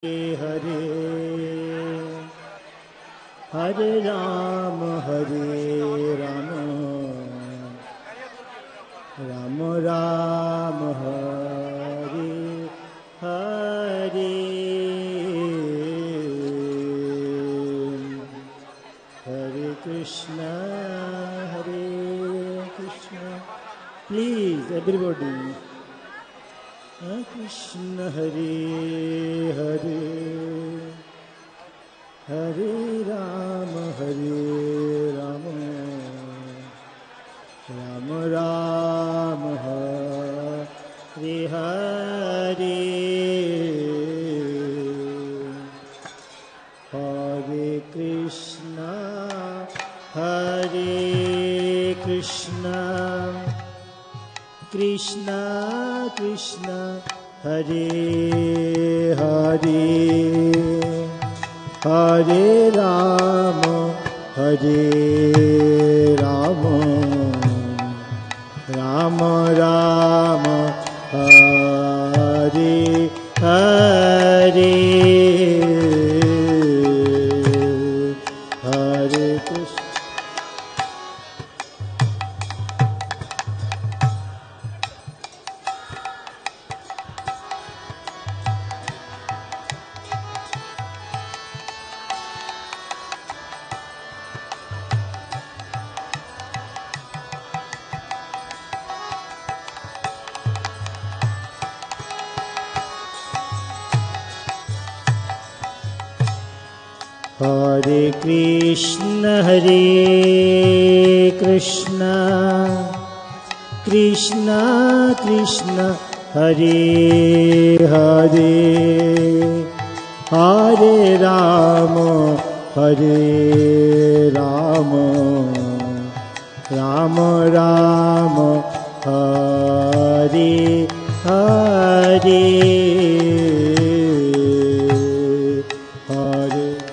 Hare Hare Ram Ram Ram Hare Hare Hare Krishna please everybody Krishna Hare Hare Hare Ram Ram Ram Hare Hare Hare Krishna Krishna Krishna Hare Hare Hare Ram Ram Ram Hare Hare Hare Krishna Hare Krishna Krishna Krishna Hare Hare Hare Ram Ram Ram Hare Hare Hare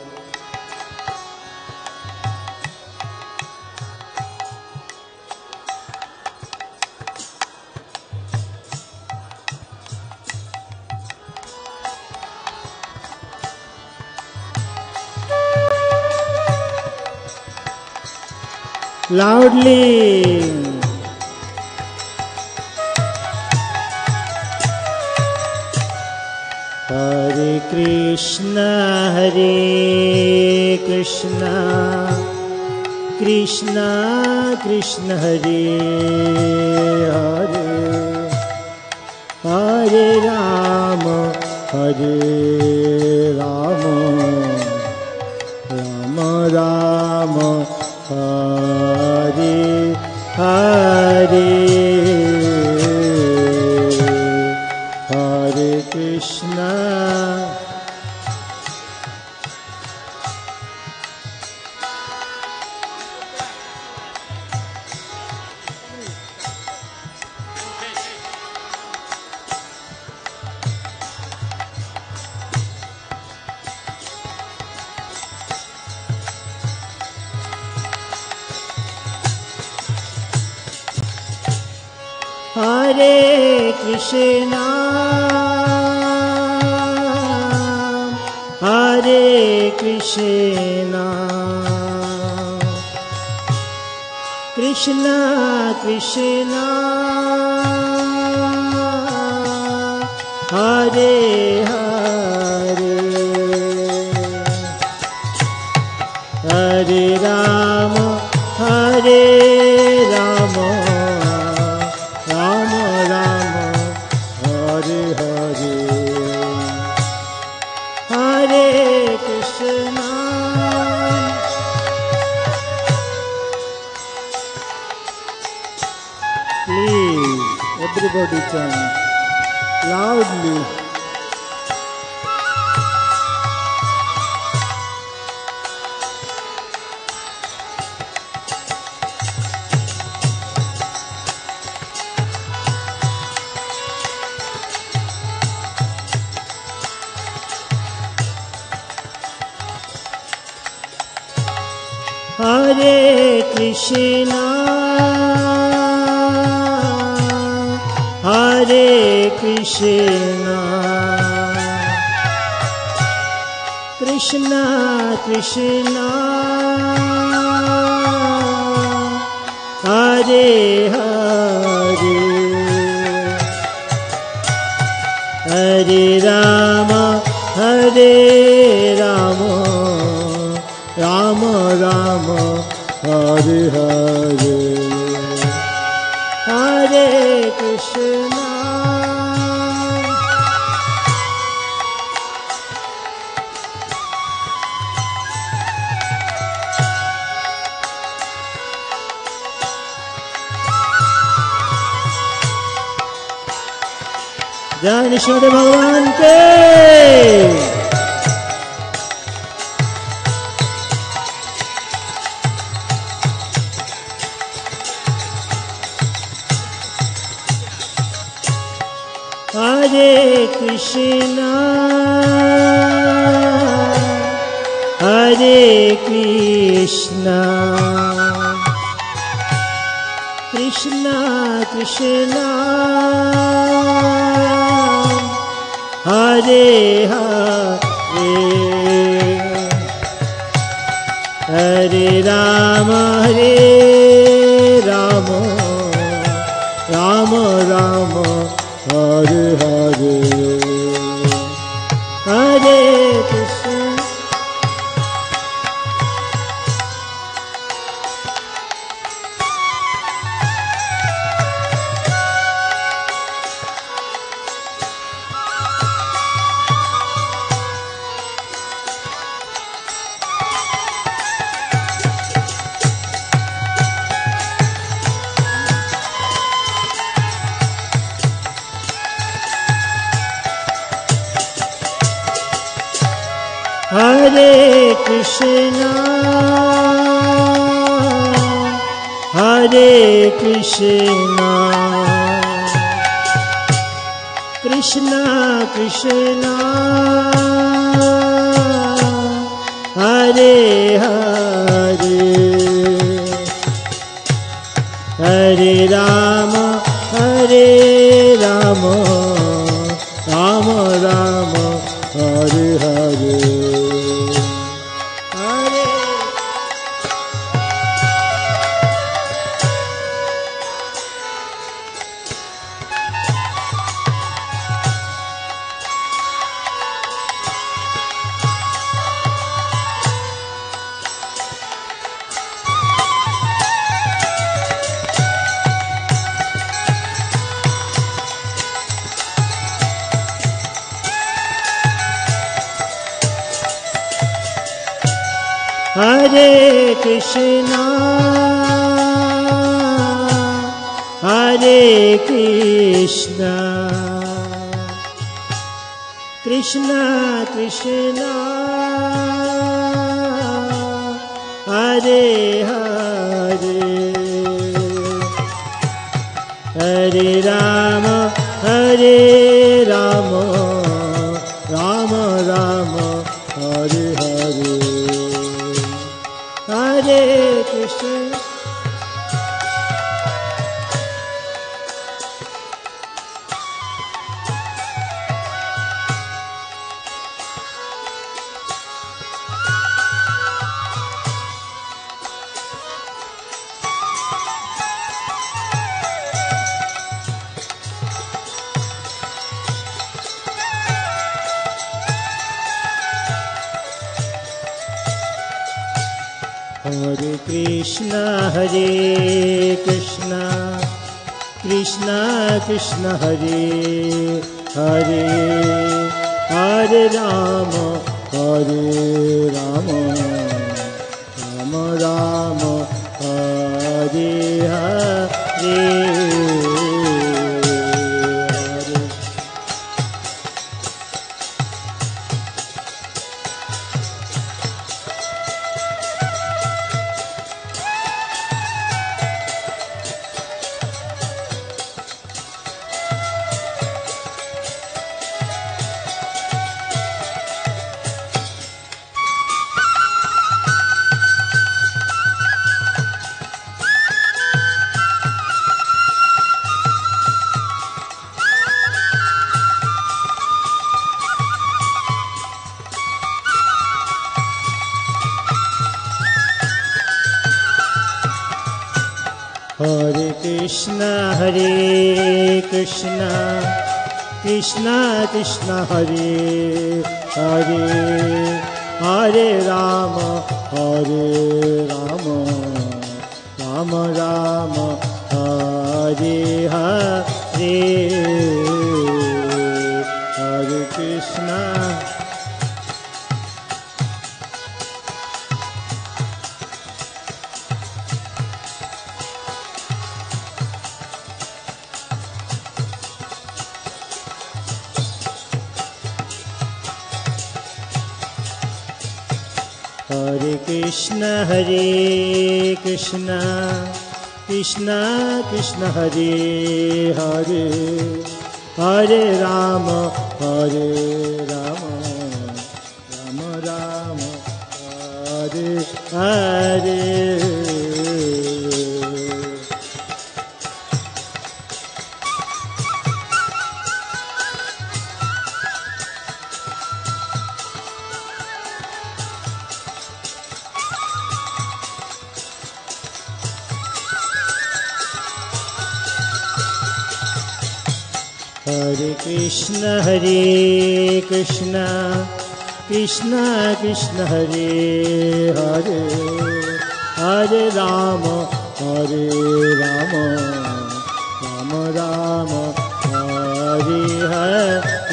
loudly Hare Krishna Krishna Krishna Hare Hare Hare Ram Ram Ram Hare Hare Hare Krishna Hare Krishna Krishna Krishna Hare Hare Hare Rama Ram Ram Hare Hare Hare Krishna Please everybody chant loudly Hare Krishna Krishna Krishna Krishna Hare Hare Hare Rama Hare Rama Rama Rama Hare Hare Hare Krishna जय नृसिंहदेव भगवान के हरे कृष्णा हरे कृष्णा कृष्णा कृष्णा हरे हरे हरे राम राम राम हरे हरे हरे कृष्ण हरे कृष्णा कृष्णा कृष्णा हरे हरे हरे राम राम राम हरे हरे हरे कृष्णा कृष्णा कृष्णा हरे हरे हरे राम राम राम हरे हरे हरे कृष्ण हरे Krishna Krishna Krishna Hare Hare Hare Ram Ram Ram Hare Hare Hare Krishna Krishna Krishna Hare Hare Hare Rama Rama Rama Hare Hare Hare Krishna Hare Krishna Krishna Krishna Hare Hare Hare Rama Rama Rama Hare Hare Hare Krishna Krishna Krishna Hare Hare Hare Rama Rama Rama Hare Hare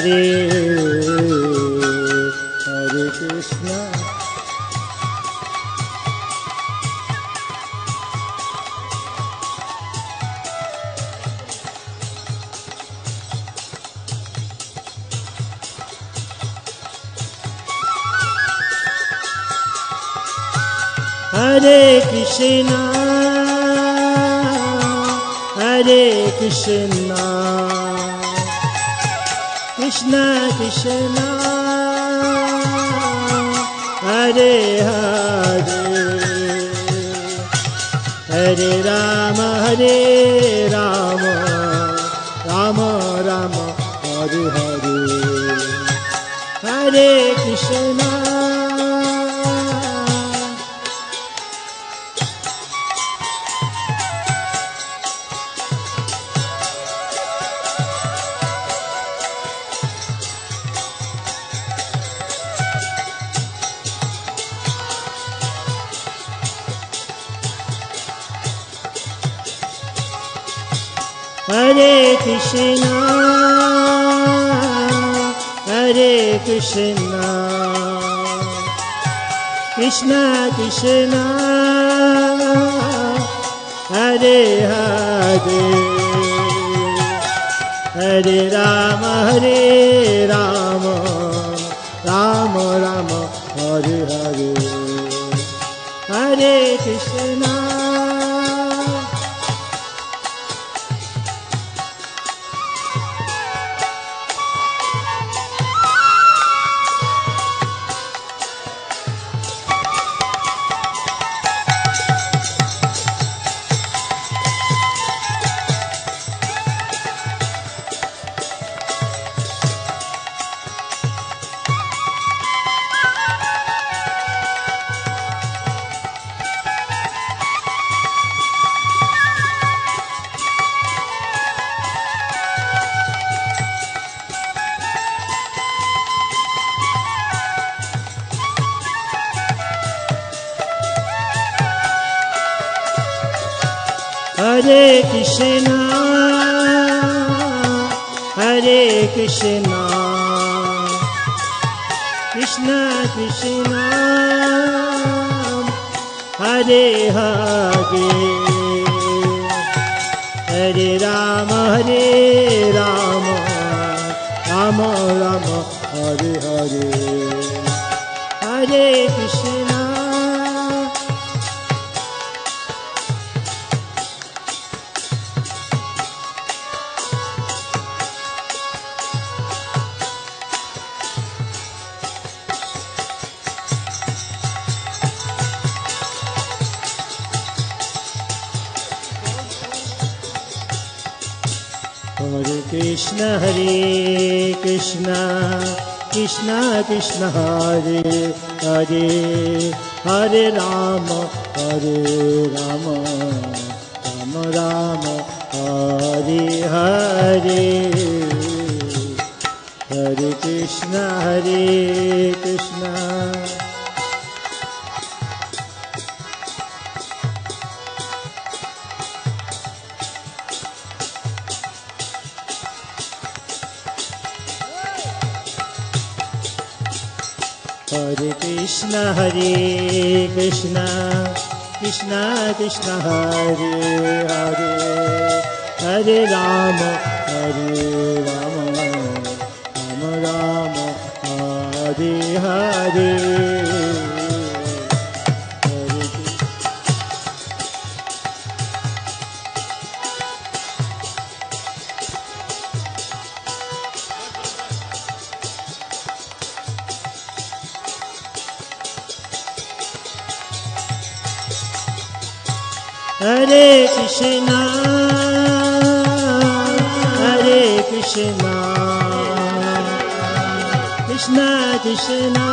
Hare Krishna Hare Krishna Krishna Krishna Hare Hare Hare Rama Rama Rama Hare Hare Hare Krishna Hare Krishna Krishna Krishna Hare Hare Hare Rama Rama Rama Hare Hare Hare Krishna Hare Krishna Krishna Krishna Hare Hare Hare Rama Rama Rama Hare Hare Hare Krishna Hare Krishna Krishna Krishna Hare Hare Hare Rama Rama Ram Hare Hare Hare Krishna Hare Krishna Krishna Krishna Hare Hare Hare Rama Rama Rama Hare Hare Hare Krishna Krishna Krishna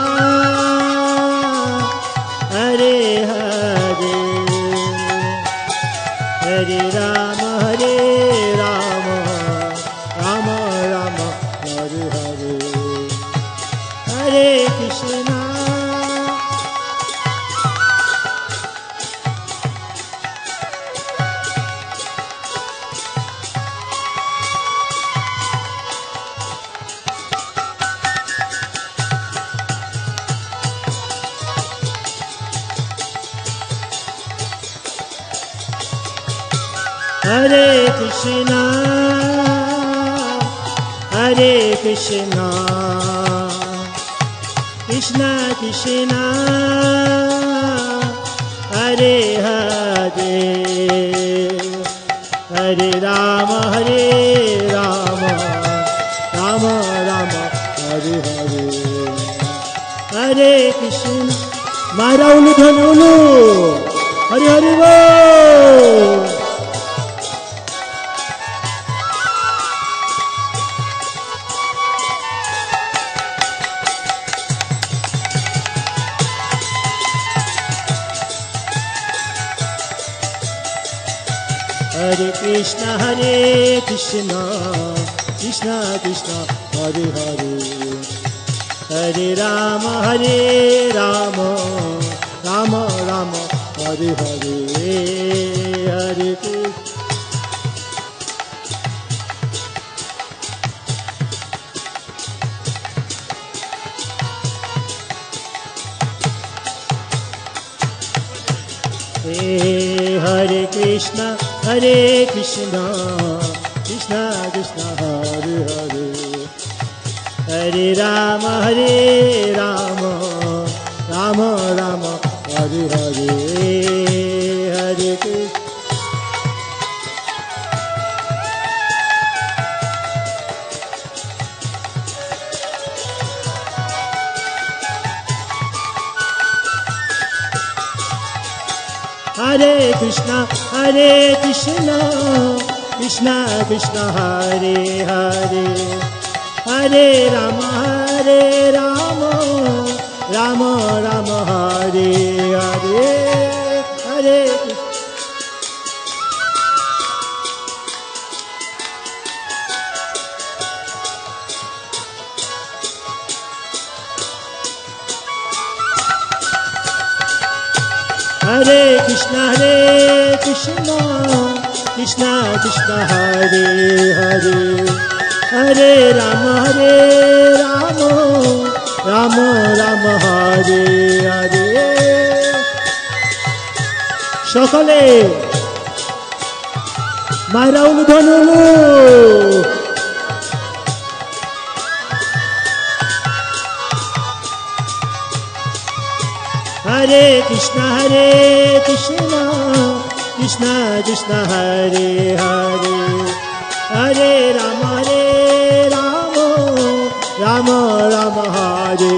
Hare Hare Hare Rama Rama Rama Hare Hare Hare Krishna Hare Krishna Krishna Krishna Hare Hare Hare Rama Rama Rama Hare Hare Hare Krishna Mara ulu dhanulu Hare Hare Bol Hare Krishna Krishna Krishna Hare Hare Hare Rama Rama Rama Hare Hare Hare Krishna Hare Krishna Krishna Krishna Hare Hare Hare Rama Rama Rama Hare Hare Hare Krishna Hare Krishna Krishna Krishna Hare Hare Hare Rama Rama Rama Hare Hare Hare Krishna Hare Krishna Krishna Krishna Hare Hare Hare Rama Rama Rama Hare Hare সকলে মায়েরা উলুধ্বনি Hare Krishna Krishna Krishna Hare Hare Hare Rama Rama Rama Hare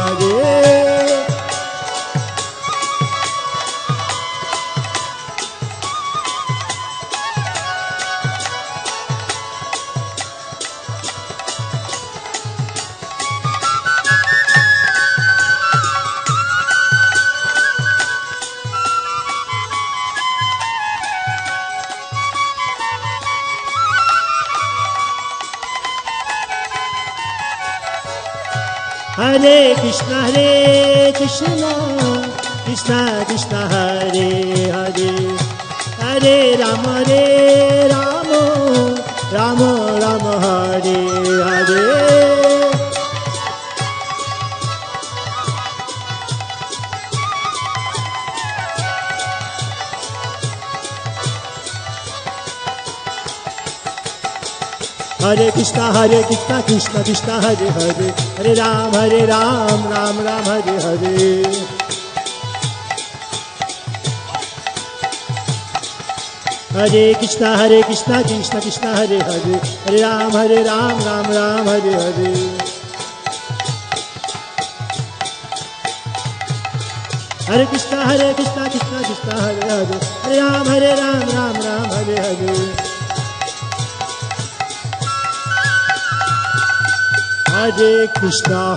Hare Hare Krishna Krishna Krishna Hare Hare Hare Rama Rama Rama Hare Hare Hare Krishna Krishna Krishna Hare Hare Hare Ram Ram Ram Hare Hare Hare Krishna Krishna Krishna Hare Hare Hare Ram Ram Ram Hare Hare Hare Krishna Krishna Krishna Hare Hare Hare Ram Ram Ram Hare Hare Hare Krishna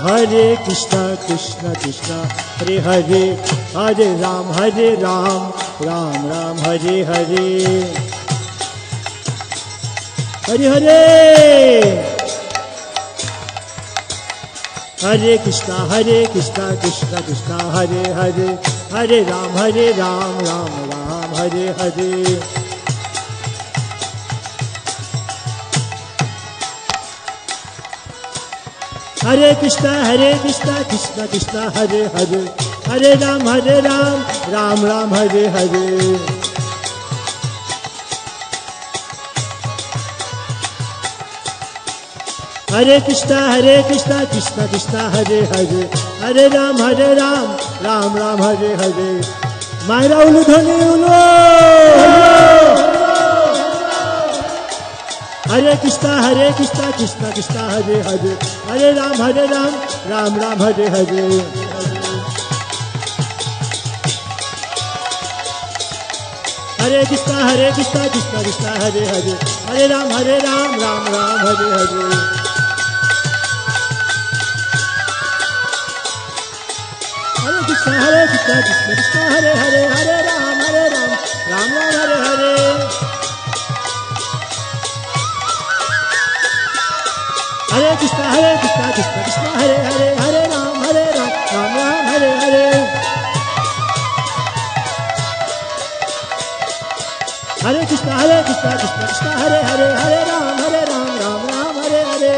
Krishna Krishna Hare Hare Hare Ram Ram Ram Hare Hare Hare Hare Hare Krishna Krishna Krishna Hare Hare Hare Ram Ram Ram Hare Hare Hare Krishna Krishna Krishna Hare Hare Hare Ram Ram Ram Hare Hare Hare Krishna Krishna Hare Hare Hare Ram Ram Ram Hare Hare Mayra ulu dhani ulu Hare Krishna Krishna Hare Hare Hare Ram Ram Ram Hare Hare Hare Krishna Krishna Hare Hare Hare Ram Ram Ram Hare Hare Hare Krishna Krishna Hare Hare Hare Ram Ram Ram Hare Hare Hare Krishna Krishna Hare Hare Hare Ram Ram Ram Hare Hare Hare Krishna Krishna Hare Hare Hare Ram Ram Ram Hare Hare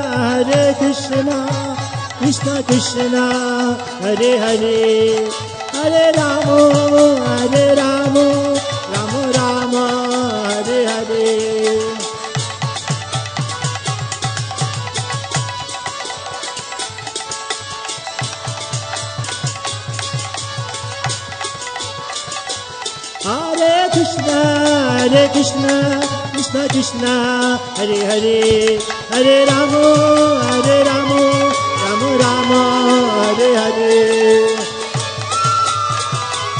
Hare Krishna Krishna Krishna Hare Hare Hare Ramo Rama Rama Hare Hare Hare Krishna Krishna Krishna Hare Hare Hare Ramo Rama Rama Hare Hare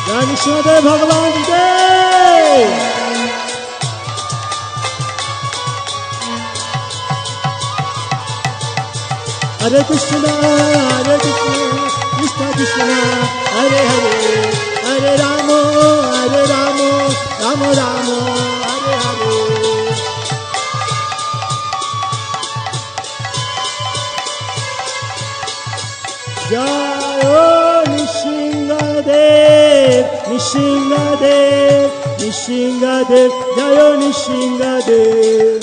Jai Vishnudev Bhagavan ki Jai Hare Krishna Krishna Krishna Hare Hare Hare Ramo Rama Rama Hare Hare Jayo Nishingadev Jayo Nishingadev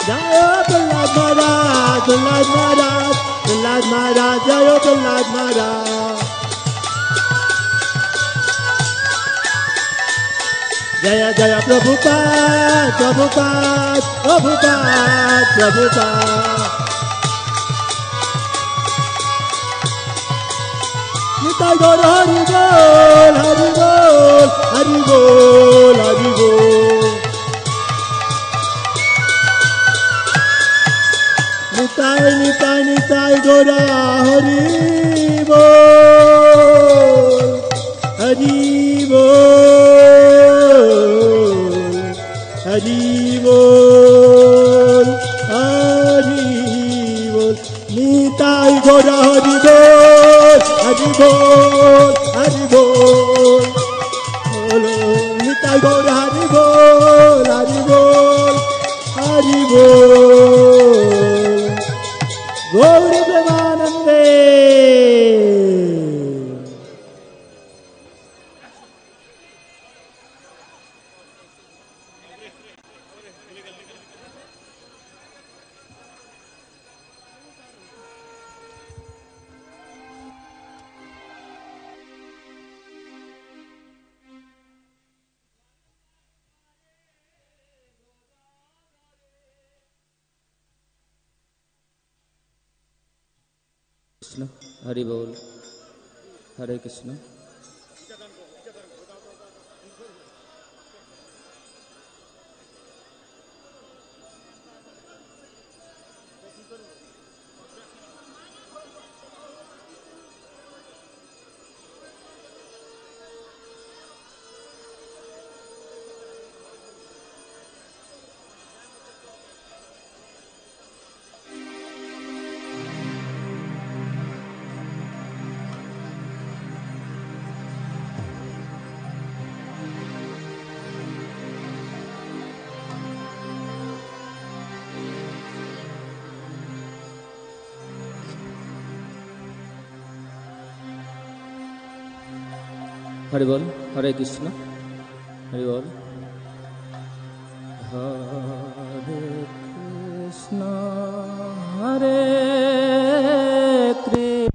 Jayo Prahlad Maharaj Jayo Prahlad Maharaj Jaya Jaya Prabhupada Nitai Gaur Hari Bol Nitai Gaur Hari Bol Nitai Gaur Hari Bol Nitai Gour Hari বল হরি বল হরি বল গৌর প্রেমানন্দে। कृष्ण हरि बोल हरे कृष्ण। हरि बोल हरे कृष्ण हरि बोल हरे कृष्ण हरे कृष्ण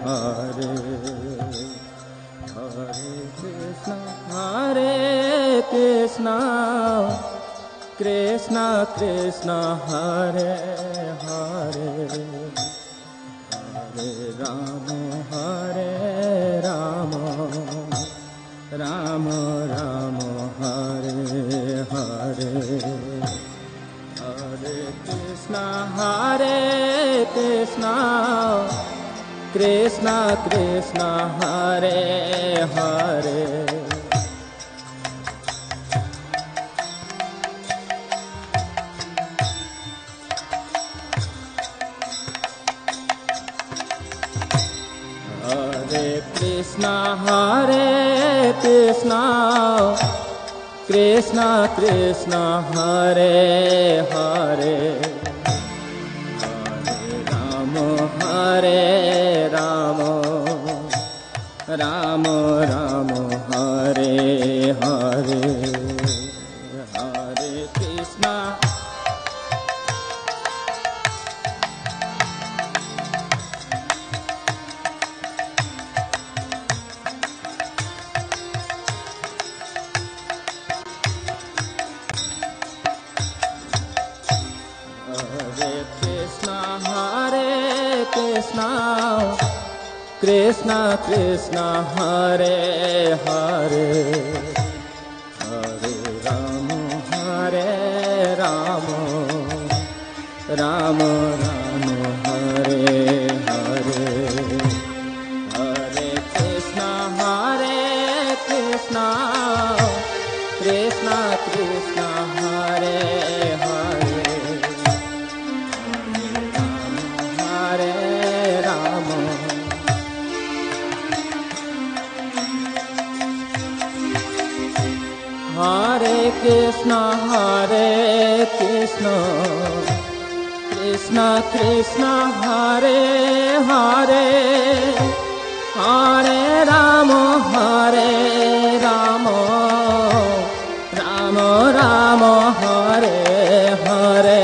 हरे हरे कृष्ण कृष्ण कृष्ण हरे हरे हरे राम राम राम हरे हरे हरे कृष्ण कृष्ण कृष्ण हरे हरे हरे कृष्ण कृष्ण कृष्ण हरे हरे हरे राम राम राम हरे हरे हरे कृष्ण कृष्ण कृष्ण हरे हरे हरे राम राम राम हरे हरे हरे कृष्ण कृष्ण कृष्ण हरे हरे हरे राम हरे Krishna Krishna Krishna Hare Hare Hare Ram Ram Ram Hare Hare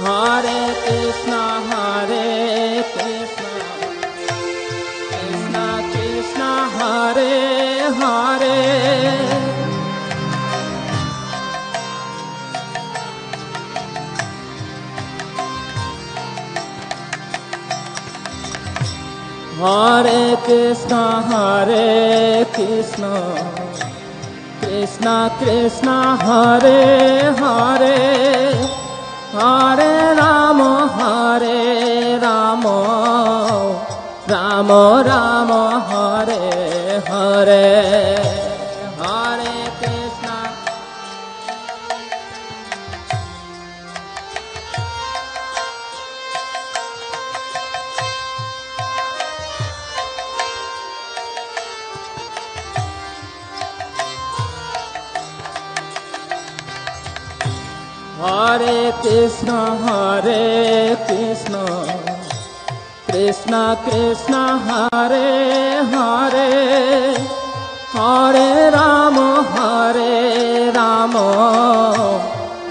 Hare Krishna Krishna Krishna Hare Hare Hare Krishna Krishna Krishna Hare Hare Hare Ram Ram Ram Ram Hare Hare Hare Krishna Hare Krishna Krishna Krishna Hare Hare Hare Rama Hare Rama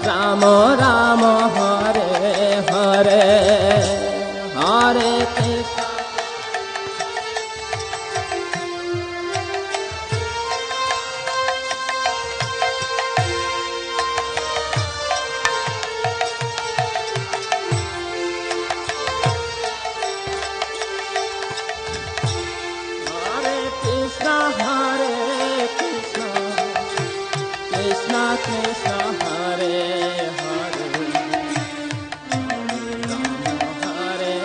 Rama Rama Hare Hare Hare Krishna Krishna Hare Hare Hare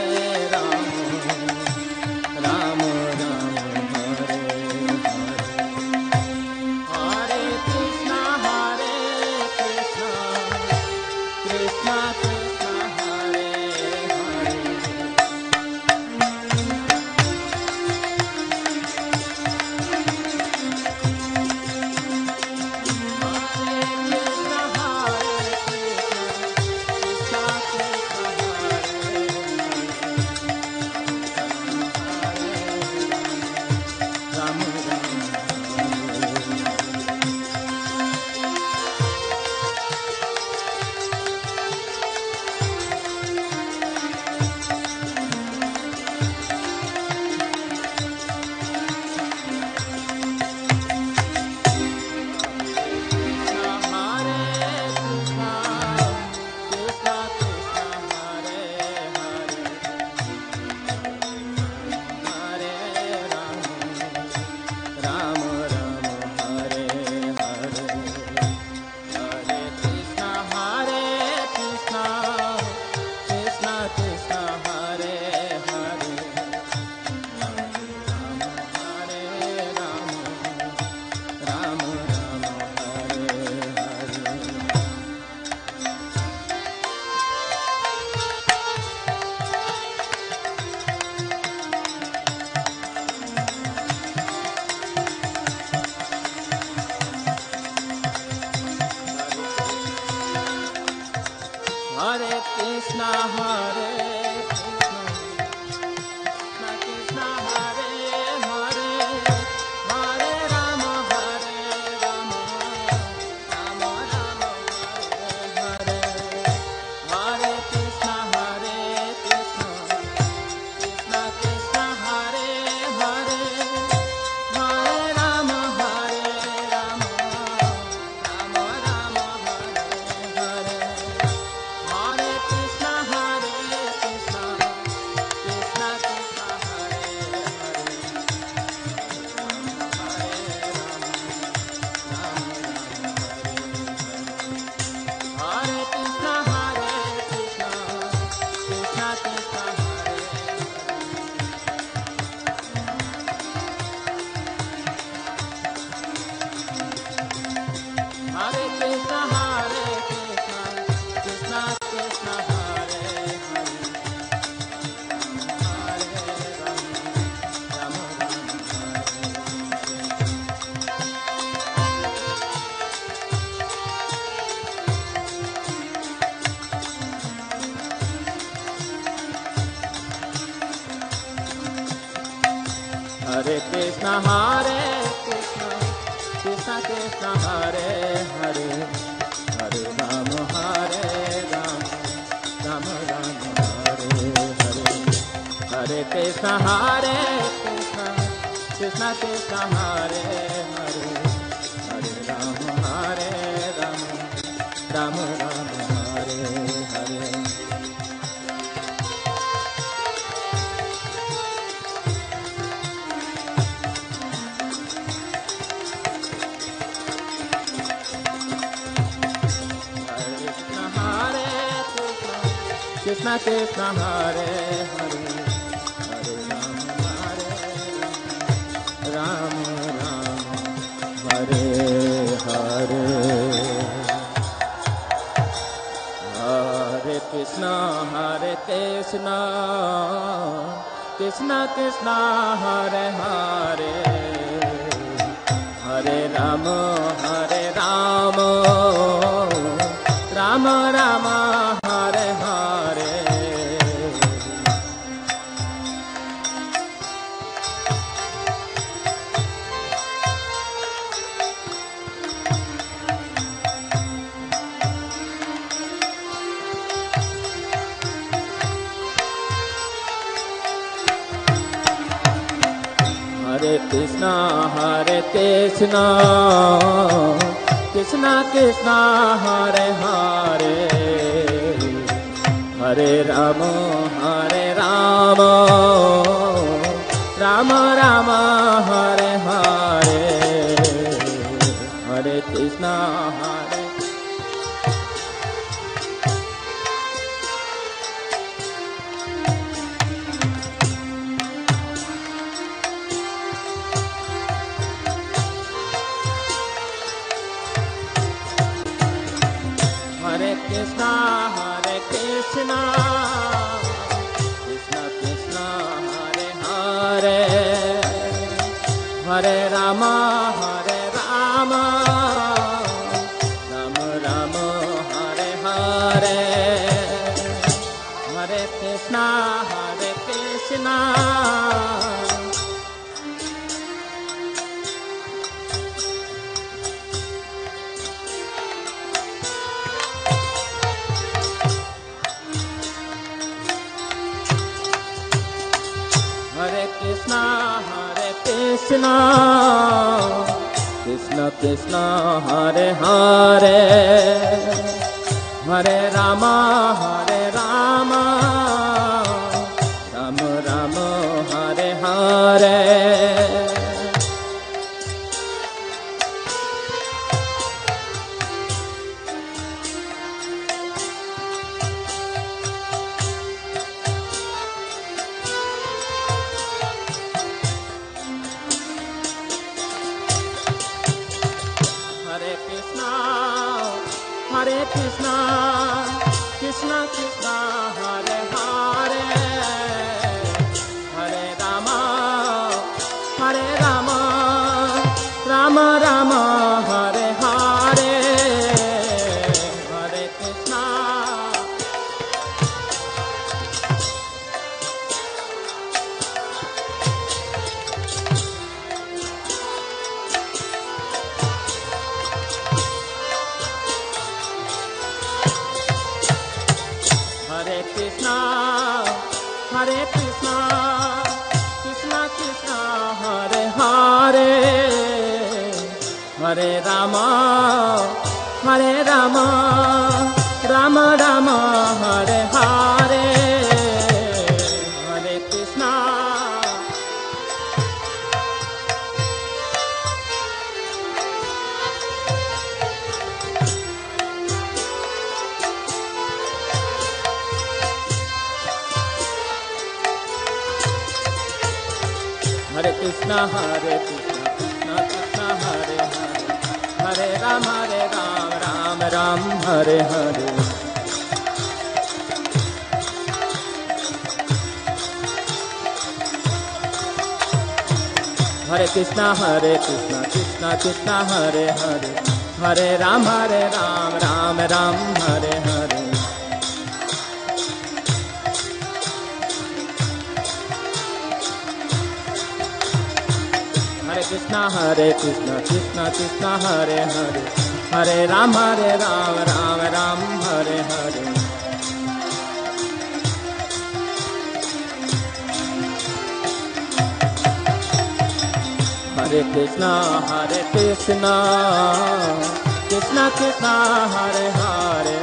Rama Rama Rama Hare Hare Hare Krishna Krishna Krishna Hare Hare Hare Krishna Hare Krishna Krishna Hare Hare Hare Rama Hare Rama Rama Rama Hare Hare Hare Krishna Krishna Krishna Hare Hare Hare Rama Hare Rama Rama Rama Hare Hare Hare Krishna Krishna Krishna Hare Hare Hare Krishna Krishna Krishna Hare Hare Krishna Krishna Krishna Hare Hare Hare Krishna Krishna Krishna Hare Hare Hare Rama Hare Rama Rama Rama Hare Hare Hare Krishna Krishna Krishna Hare Hare Hare Rama Hare Rama Rama Rama Hare Hare Krishna Krishna Hare Hare Hare Rama Hare Hare Hare Krishna Krishna Krishna Hare Hare Hare Rama Rama Rama Hare Hare Hare Krishna Krishna Krishna Hare Hare Hare Rama Rama Rama Hare Hare Hare Krishna Hare Krishna Krishna Krishna Hare Hare Hare Rama Rama Rama Hare Hare Hare Krishna Hare Krishna Krishna Hare Hare Hare Rama Rama Rama Hare Hare Hare Krishna Krishna Krishna Hare Hare Hare Rama Rama Rama Hare Hare Hare Krishna Hare Krishna Krishna Krishna Hare Hare Hare Rama Rama Rama Hare Hare Hare Krishna Hare Krishna Krishna Krishna Hare Hare Hare Rama Rama Hare Hare Hare Krishna Krishna Krishna Hare Hare Hare Rama Rama Hare Hare Hare Krishna Krishna Hare Hare Hare Rama Rama Hare Hare Hare Krishna Krishna Krishna Hare Hare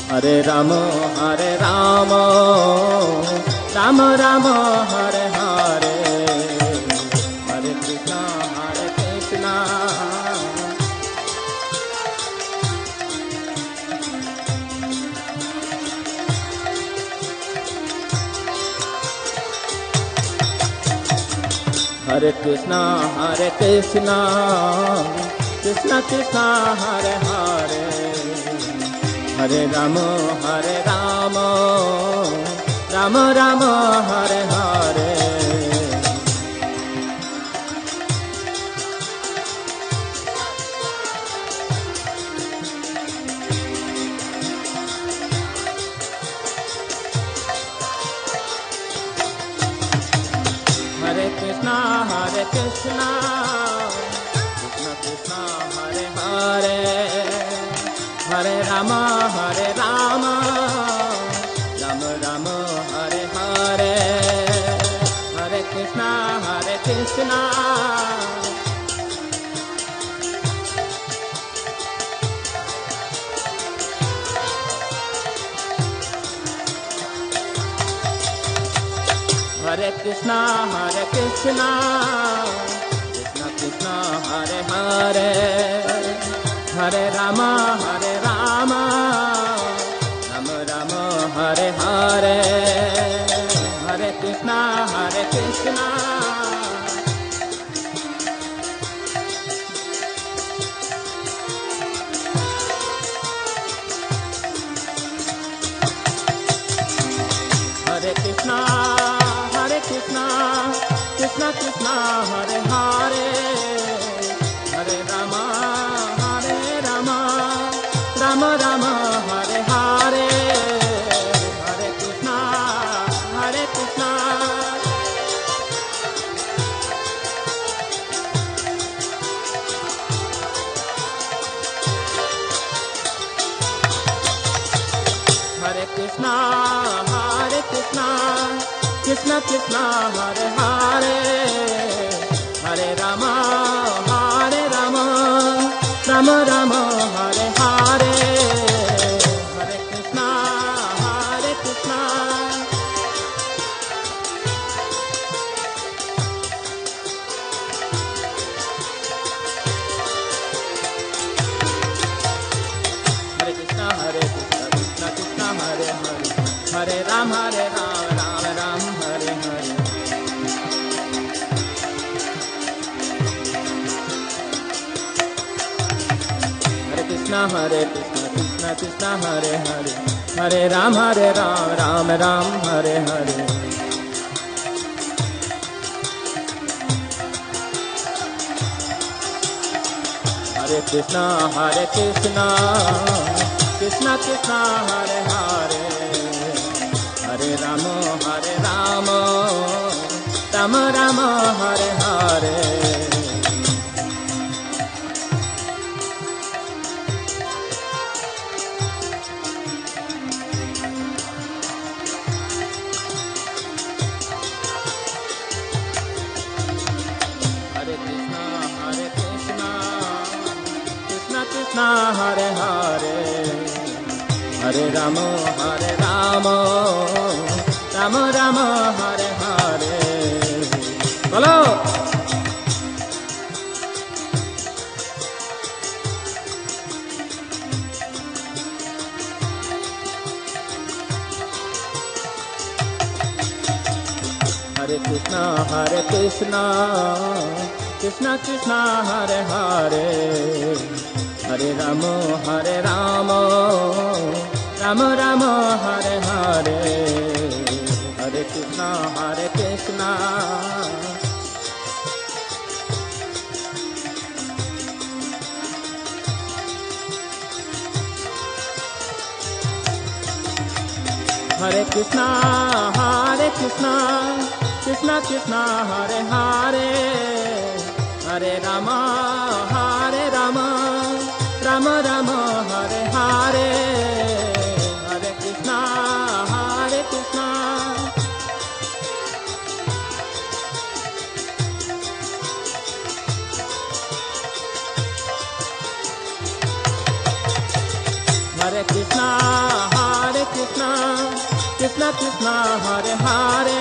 Hare Rama Rama Hare Hare Hare Krishna Hare Krishna, Krishna Krishna, Hare Hare, Hare Rama, Rama Rama, Hare Hare. Hare Krishna, Krishna Krishna, Hare Hare, Hare Rama, Rama Rama, Hare Hare, Hare Krishna, Krishna Hare Krishna, Krishna Krishna, Hare Hare, Hare Rama, Rama Rama, Hare Hare, Hare Krishna, Krishna Hare Krishna, Krishna Krishna, Hare Hare, Hare Rama, Rama Rama, Hare Hare, Hare Krishna, Krishna Hare Krishna, Krishna Krishna, Hare Hare, Hare Rama, Rama Rama, Hare Hare, Hare Krishna, Krishna Hare Krishna, Krishna Krishna, Hare Hare, Hare Ram, Ram Ram, Hare Hare. Hare Krishna, Krishna Krishna, Hare Hare, Hare Ram, Ram Ram, Hare Hare. Hare Krishna, Krishna Krishna, Hare Hare, Hare Rama, Rama Rama, Hare Hare. Hare Krishna, Krishna Krishna, Hare Hare, Hare Rama, Rama Rama, Hare Hare. Bolo! Hare Krishna, Krishna Krishna, Hare Hare, Hare Rama, Rama Rama, Hare Hare, Hare Krishna, Krishna Hare Krishna, Krishna Krishna, Hare Hare, Hare Rama, Rama Rama, Hare Hare, Hare Krishna, Krishna Hare Krishna, Krishna Krishna, Hare Hare,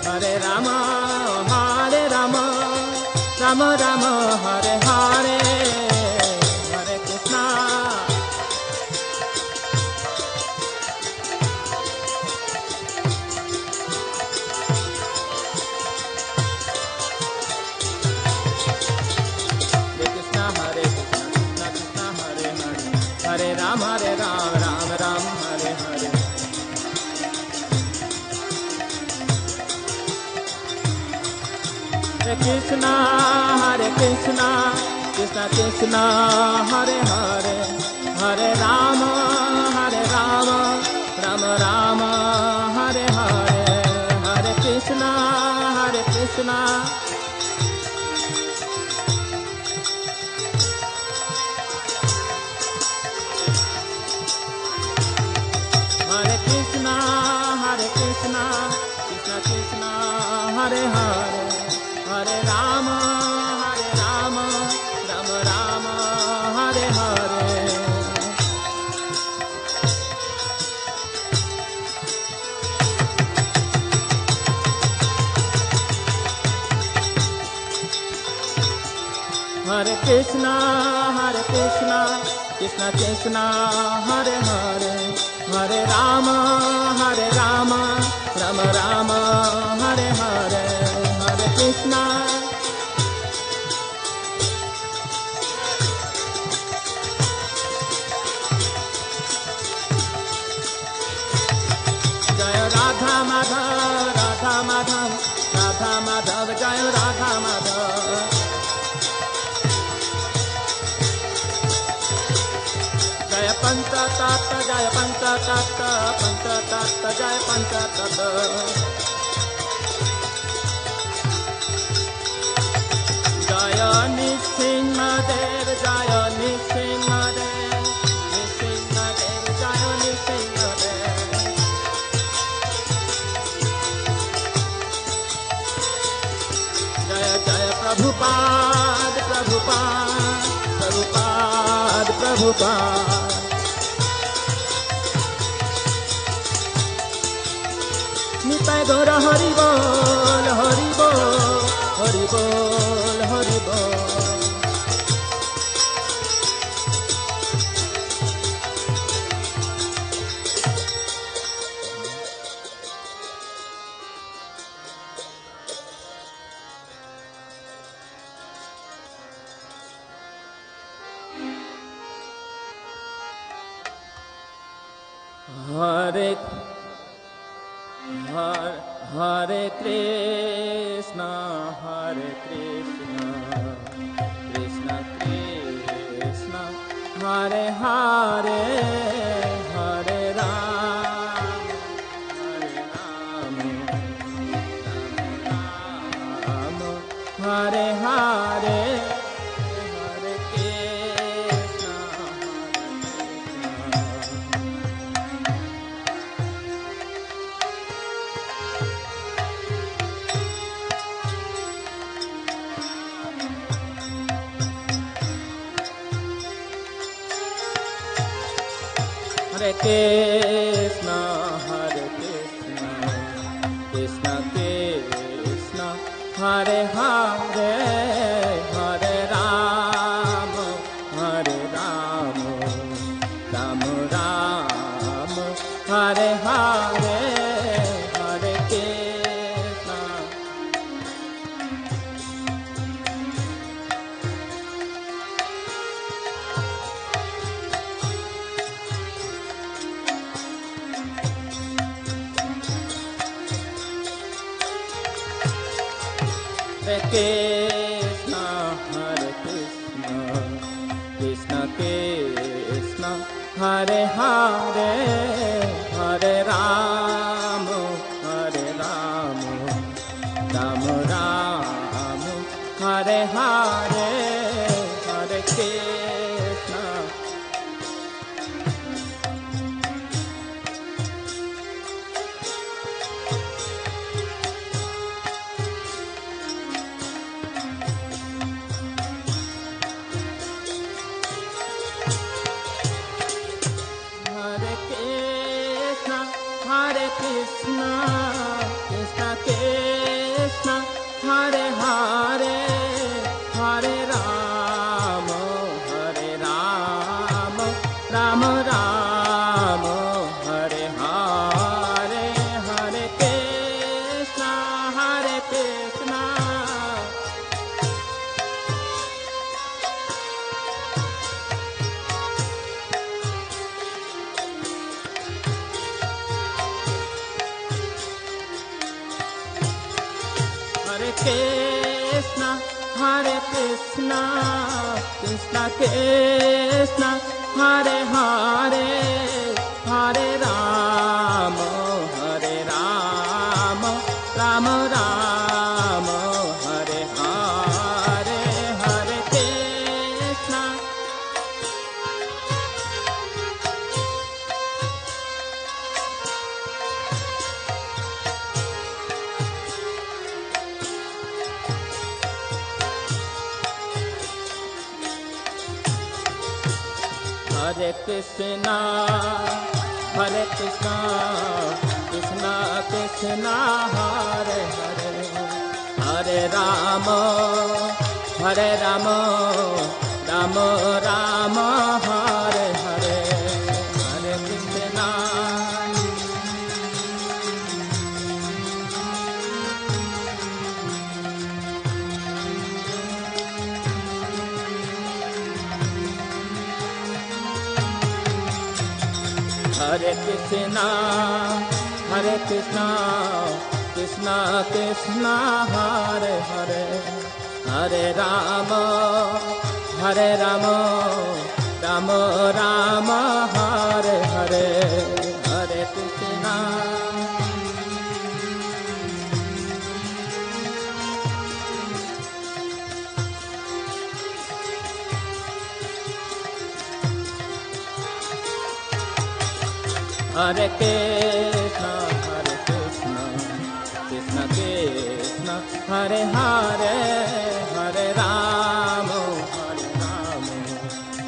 Hare Rama, Rama Rama, Hare Hare, Hare Krishna. Ram, Hare Ram, Ram Ram, Hare Hare. Hare Krishna, Krishna Krishna, Hare Hare, Hare Rama, Rama Rama, Hare Hare, Hare Krishna, Krishna. Hare Krishna, Krishna Krishna, Hare Hare, Hare Rama, Rama Rama, Hare Hare. Hare Krishna, Krishna Krishna, Hare Hare, Hare Rama, Rama Rama, Hare Hare, Hare Krishna. Jaya Radha Madhav, Radha Madhav, Radha Madhav, Jaya Radha Madhav. Jaya Panchatattva, Jaya Panchatattva, Panchatattva, Jaya Panchatattva. Jaya Nrsimhadev, Jaya Nrsimhadev, Nrsimhadev, Jaya Nrsimhadev. Jaya Jaya Prabhupada, Prabhupada, Prabhupada, Prabhupada. Nitai Gaura Hari Bol, Hari Bol, Hari Bol, Hari Bol. Hare Hare Krishna, Krishna Krishna, Hare Hare, Hare Ram, Ram Ram, Hare Hare, Hare Krishna, Hare Krishna, Krishna Krishna, Hare Hare, Hare Ram, Ram Ram, Hare Hare, Hare Krishna. Hare Krishna, Krishna Krishna, Hare Hare, Hare Ram, Ram Ram, Hare Hare, Hare Krishna. Hare Krishna, Krishna Krishna, Hare Hare, Hare Rama, Krishna, Hare Krishna, Krishna Krishna, Hare Hare, Hare Rama, Hare Rama, Rama Rama, Hare Hare, Hare Krishna. Hare Krishna, Hare Krishna, Krishna Krishna, Hare Hare, Hare Rama, Hare Rama, Rama Rama, Hare Hare, Hare Krishna. Hare Krishna, Hare Krishna, Krishna Krishna, Hare Hare, Hare Rama, Hare Rama, Rama Rama, Hare Hare, Hare Krishna. Hare Krishna, Hare Krishna, Krishna Krishna, Hare Hare, Hare Rama, Hare Rama, Rama Rama, Hare Hare, Hare Krishna, Hare Krishna, Hare Krishna, Krishna Krishna, Hare Hare, Hare Rama, Hare Rama,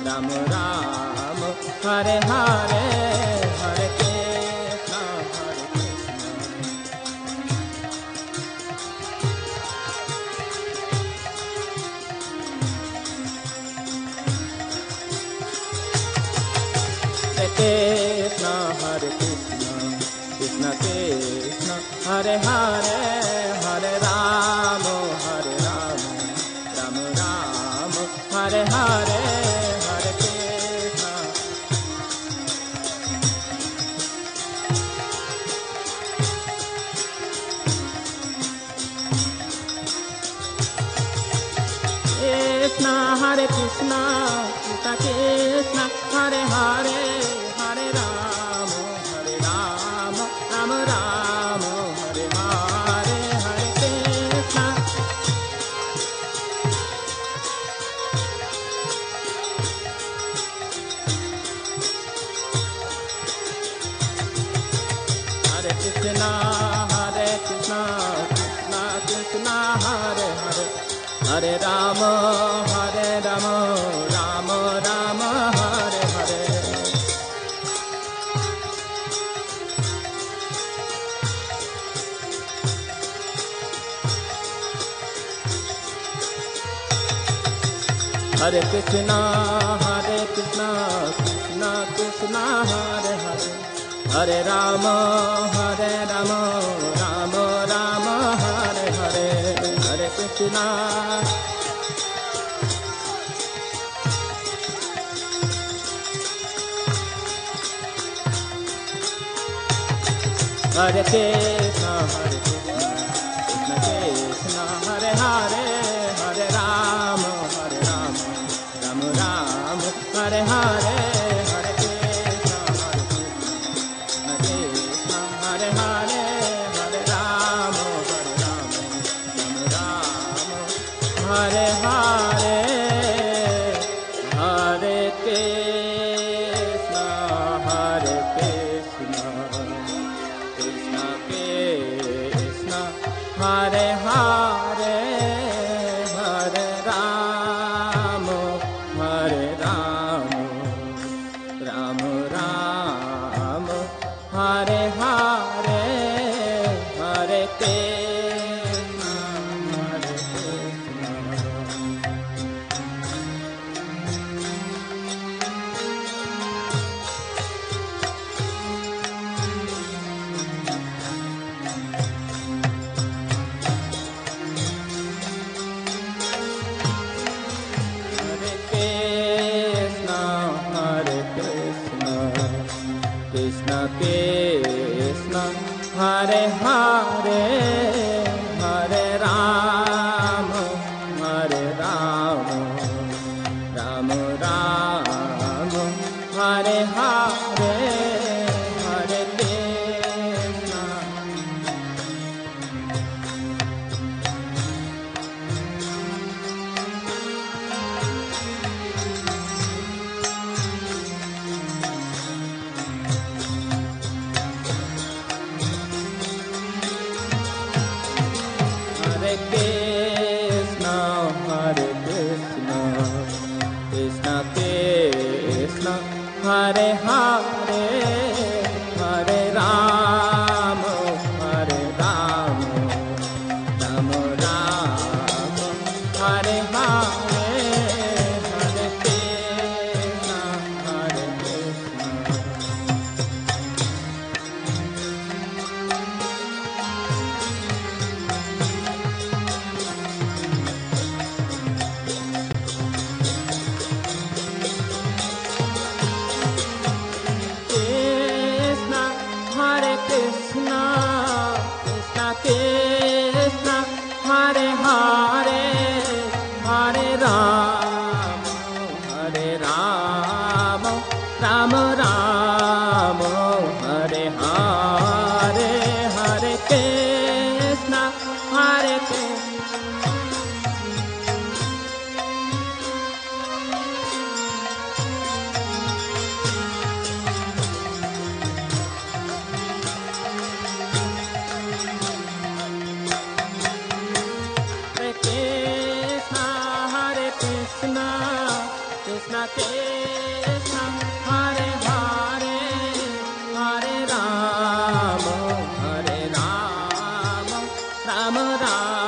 Rama Rama, Hare Hare, Hare Krishna. Krishna, Hare Krishna, Krishna Krishna, Hare Hare, Hare Rama, Hare Rama, Rama Rama, Hare Hare, Hare Krishna. Hare Krishna, Hare Krishna, Krishna Krishna, Hare Hare, Hare Rama, Hare Rama, Rama Rama, Hare Hare. Hare Krishna, Hare Krishna, Krishna Krishna, Hare Hare, Hare Rama, Hare Rama, Rama Rama, Hare Hare, Hare Krishna. Hare Krishna, Hare Krishna, Krishna Krishna, Hare Hare, Hare Rama, Hare Rama, Rama Rama, Hare Hare, Hare Krishna, Hare Krishna, Krishna Krishna, Hare Hare, Hare Rama, Hare Rama, Rama Rama, Hare Hare, Hare Krishna, Hare Krishna, Krishna Krishna, Hare Hare, Hare Rama, Hare Rama, Rama Rama, Hare Hare, Hare Krishna, Hare Krishna. Krishna Krishna, Hare Hare, Hare Rama. Krishna, Hare Hare, Hare Rama, Rama Rama,